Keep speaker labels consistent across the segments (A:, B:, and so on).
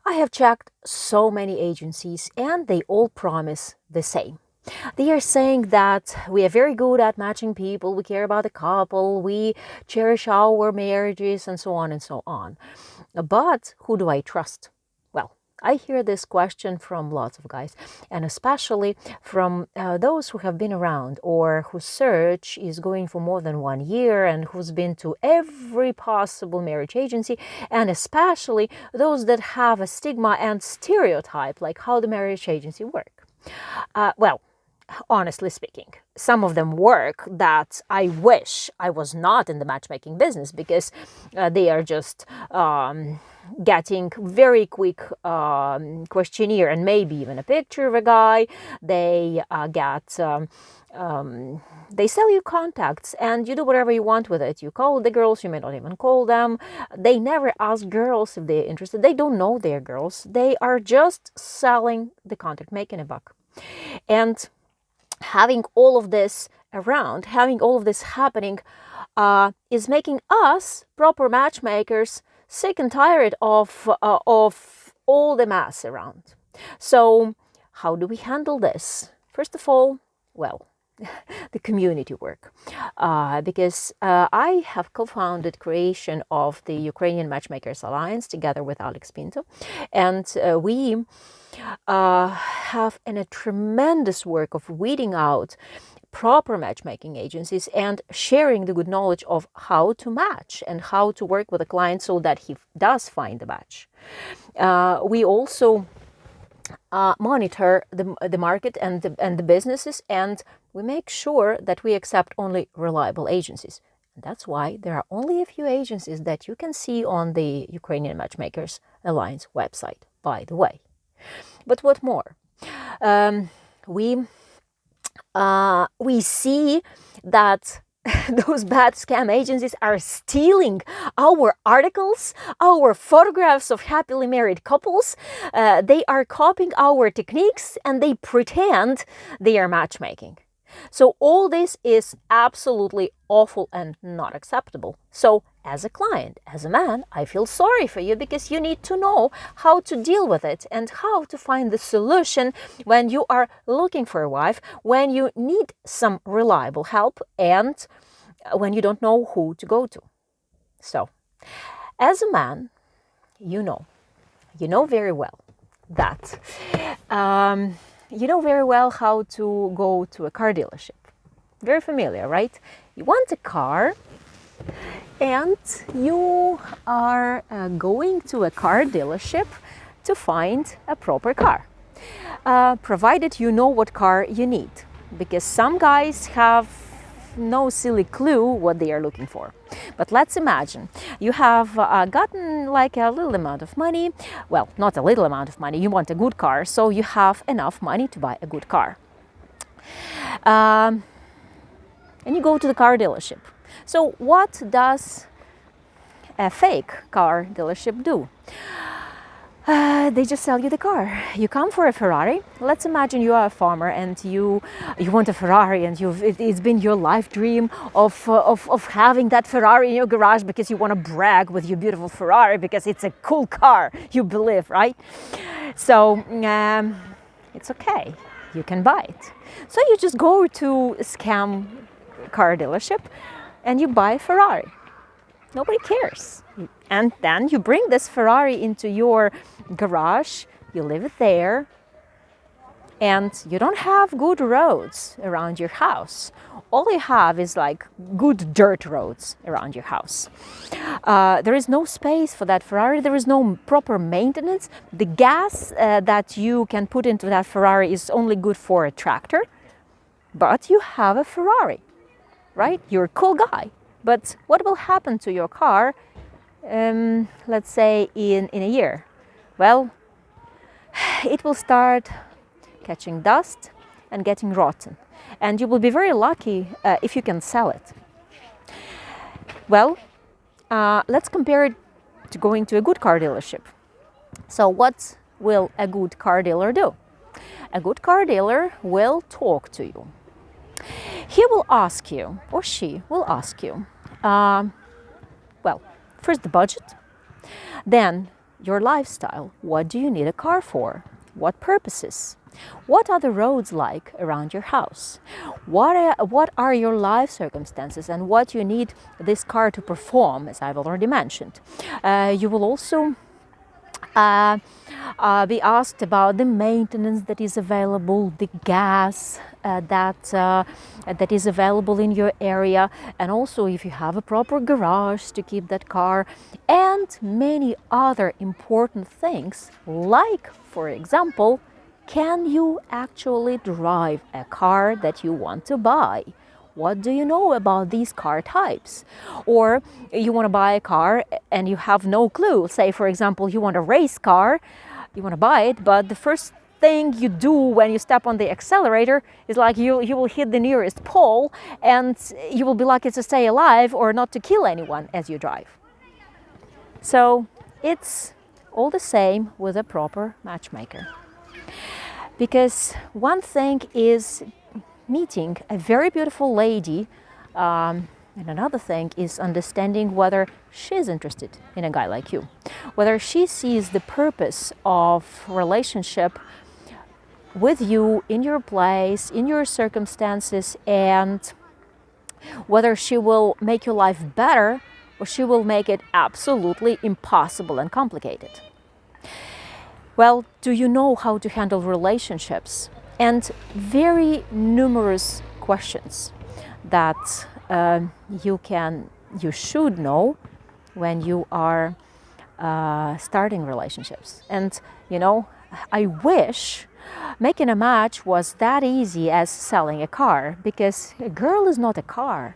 A: I have checked so many agencies and they all promise the same. They are saying that we are very good at matching people, we care about the couple, we cherish our marriages, and so on and so on. But who do I trust? Well, I hear this question from lots of guys, and especially from those who have been around or whose search is going for more than 1 year and who's been to every possible marriage agency, and especially those that have a stigma and stereotype like how the marriage agency work. Well, honestly speaking, some of them work that I wish I was not in the matchmaking business, because they are just getting very quick questionnaire and maybe even a picture of a guy. They they sell you contacts and you do whatever you want with it. You call the girls, you may not even call them. They never ask girls if they're interested. They don't know they're girls. They are just selling the contact, making a buck. And having all of this around, having all of this happening, is making us, proper matchmakers, sick and tired of all the mess around. So how do we handle this? First of all, well, the community work, because I have co-founded creation of the Ukrainian Matchmakers Alliance together with Alex Pinto, and we have a tremendous work of weeding out proper matchmaking agencies and sharing the good knowledge of how to match and how to work with a client so that he does find a match. We also monitor the market and the businesses, and we make sure that we accept only reliable agencies. And that's why there are only a few agencies that you can see on the Ukrainian Matchmakers Alliance website, by the way. But what more? We see that those bad scam agencies are stealing our articles, our photographs of happily married couples. They are copying our techniques and they pretend they are matchmaking. So all this is absolutely awful and not acceptable. So as a client, as a man, I feel sorry for you, because you need to know how to deal with it and how to find the solution when you are looking for a wife, when you need some reliable help, and when you don't know who to go to. So as a man, you know very well that you know very well how to go to a car dealership. Very familiar, right? You want a car and you are going to a car dealership to find a proper car, provided you know what car you need, because some guys have no silly clue what they are looking for. But let's imagine you have gotten like a little amount of money. Well, not a little amount of money. You want a good car, so you have enough money to buy a good car. And you go to the car dealership. So what does a fake car dealership do? They just sell you the car. You come for a Ferrari. Let's imagine you are a farmer and you want a Ferrari, and it's been your life dream of having that Ferrari in your garage because you want to brag with your beautiful Ferrari because it's a cool car, you believe, right? So it's okay. You can buy it. So you just go to a scam car dealership and you buy a Ferrari. Nobody cares. And then you bring this Ferrari into your garage, you leave it there, and you don't have good roads around your house. All you have is like good dirt roads around your house. There is no space for that Ferrari. There is no proper maintenance. The gas that you can put into that Ferrari is only good for a tractor. But you have a Ferrari, right? You're a cool guy. But what will happen to your car, let's say in a year? Well, it will start catching dust and getting rotten. And you will be very lucky if you can sell it. Well, let's compare it to going to a good car dealership. So what will a good car dealer do? A good car dealer will talk to you. He will ask you, or she will ask you, well, first the budget, then your lifestyle. What do you need a car for? What purposes? What are the roads like around your house? What are your life circumstances and what you need this car to perform, as I've already mentioned. You will also be asked about the maintenance that is available, the gas that is available in your area, and also if you have a proper garage to keep that car, and many other important things, like, for example, can you actually drive a car that you want to buy? What do you know about these car types? Or you want to buy a car and you have no clue. Say, for example, you want a race car, you want to buy it, but the first thing you do when you step on the accelerator is like you will hit the nearest pole and you will be lucky to stay alive or not to kill anyone as you drive. So it's all the same with a proper matchmaker. Because one thing is meeting a very beautiful lady, and another thing is understanding whether she's interested in a guy like you, whether she sees the purpose of relationship with you in your place, in your circumstances, and whether she will make your life better or she will make it absolutely impossible and complicated. Well, do you know how to handle relationships? And very numerous questions that you should know when you are starting relationships. And I wish making a match was that easy as selling a car, because a girl is not a car.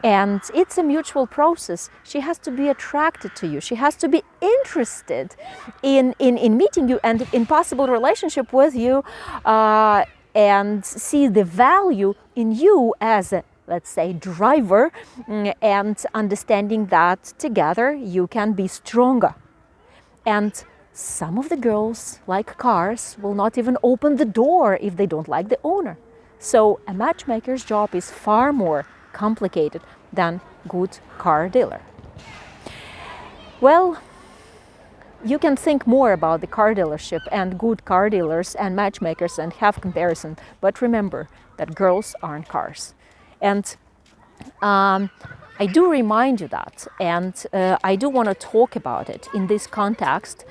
A: And it's a mutual process. She has to be attracted to you. She has to be interested in meeting you and in possible relationship with you, and see the value in you as a, let's say, driver, and understanding that together you can be stronger. And some of the girls like cars will not even open the door if they don't like the owner. So a matchmaker's job is far more complicated than good car dealer. Well, you can think more about the car dealership and good car dealers and matchmakers and have comparison, but remember that girls aren't cars. And I do remind you that, and I do want to talk about it in this context,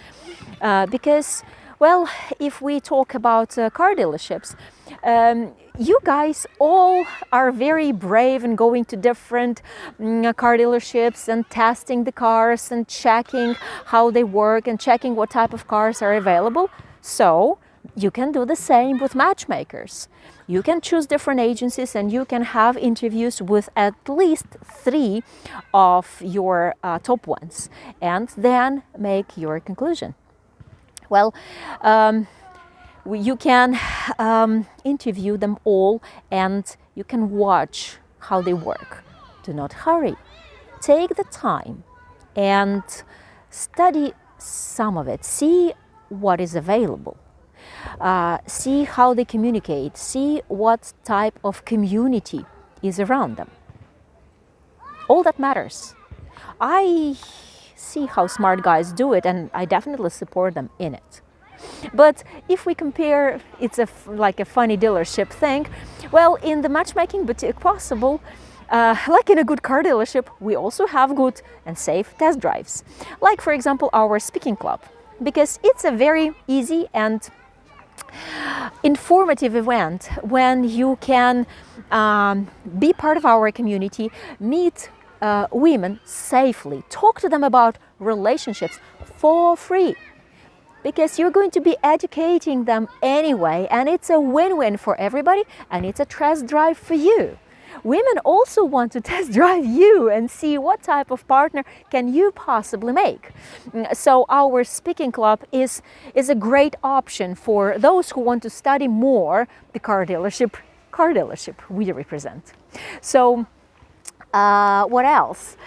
A: because, well, if we talk about car dealerships, you guys all are very brave in going to different car dealerships and testing the cars and checking how they work and checking what type of cars are available. So you can do the same with matchmakers. You can choose different agencies and you can have interviews with at least 3 of your top ones and then make your conclusion. Well, you can interview them all and you can watch how they work. Do not hurry. Take the time and study some of it. See what is available. See how they communicate. See what type of community is around them. All that matters. I see how smart guys do it and I definitely support them in it. But if we compare, it's like a funny dealership thing. Well, in the matchmaking boutique possible, like in a good car dealership, we also have good and safe test drives. Like, for example, our speaking club, because it's a very easy and informative event when you can be part of our community, meet women safely, talk to them about relationships for free. Because you're going to be educating them anyway, and it's a win-win for everybody, and it's a test drive for you. Women also want to test drive you and see what type of partner can you possibly make. So our speaking club is a great option for those who want to study more the car dealership we represent. So what else?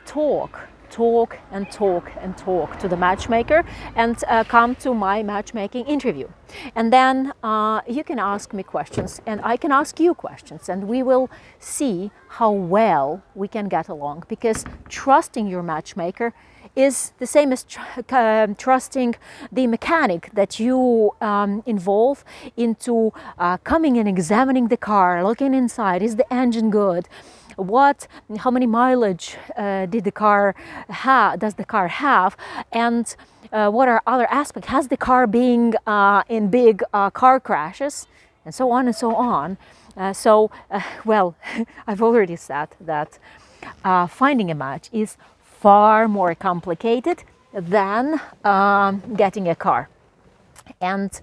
A: Talk and talk to the matchmaker and come to my matchmaking interview. And then you can ask me questions and I can ask you questions and we will see how well we can get along, because trusting your matchmaker is the same as trusting the mechanic that you involve into coming and examining the car, looking inside. Is the engine good? How many mileage does the car have, and what are other aspects? Has the car been in big car crashes, and so on and so on. Well, I've already said that finding a match is far more complicated than getting a car, and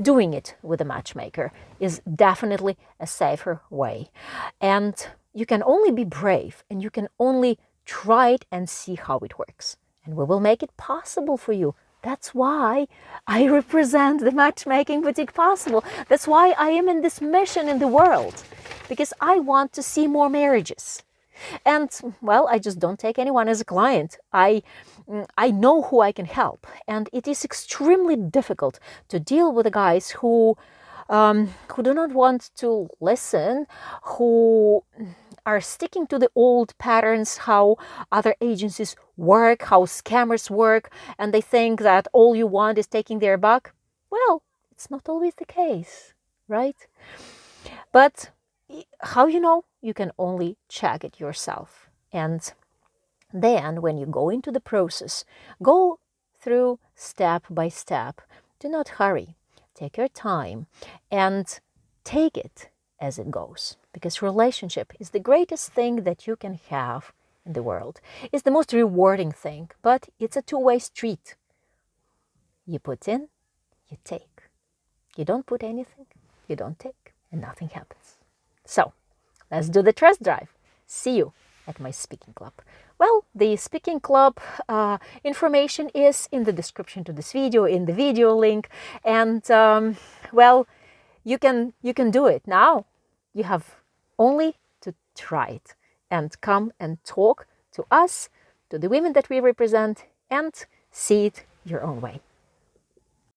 A: doing it with a matchmaker is definitely a safer way. And you can only be brave, and you can only try it and see how it works. And we will make it possible for you. That's why I represent the Matchmaking Boutique Possible. That's why I am in this mission in the world, because I want to see more marriages. And well, I just don't take anyone as a client. I know who I can help, and it is extremely difficult to deal with the guys who do not want to listen, who are sticking to the old patterns, how other agencies work, how scammers work, and they think that all you want is taking their buck. Well, it's not always the case, right? But how you know? You can only check it yourself. And then when you go into the process, go through step by step. Do not hurry. Take your time and take it as it goes, because relationship is the greatest thing that you can have in the world. It's the most rewarding thing, but it's a two-way street. You put in, you take. You don't put anything, you don't take, and nothing happens. So let's do the test drive. See you at my speaking club. Well, the speaking club information is in the description to this video, in the video link, and well, you can do it now. You have only to try it and come and talk to us, to the women that we represent, and see it your own way.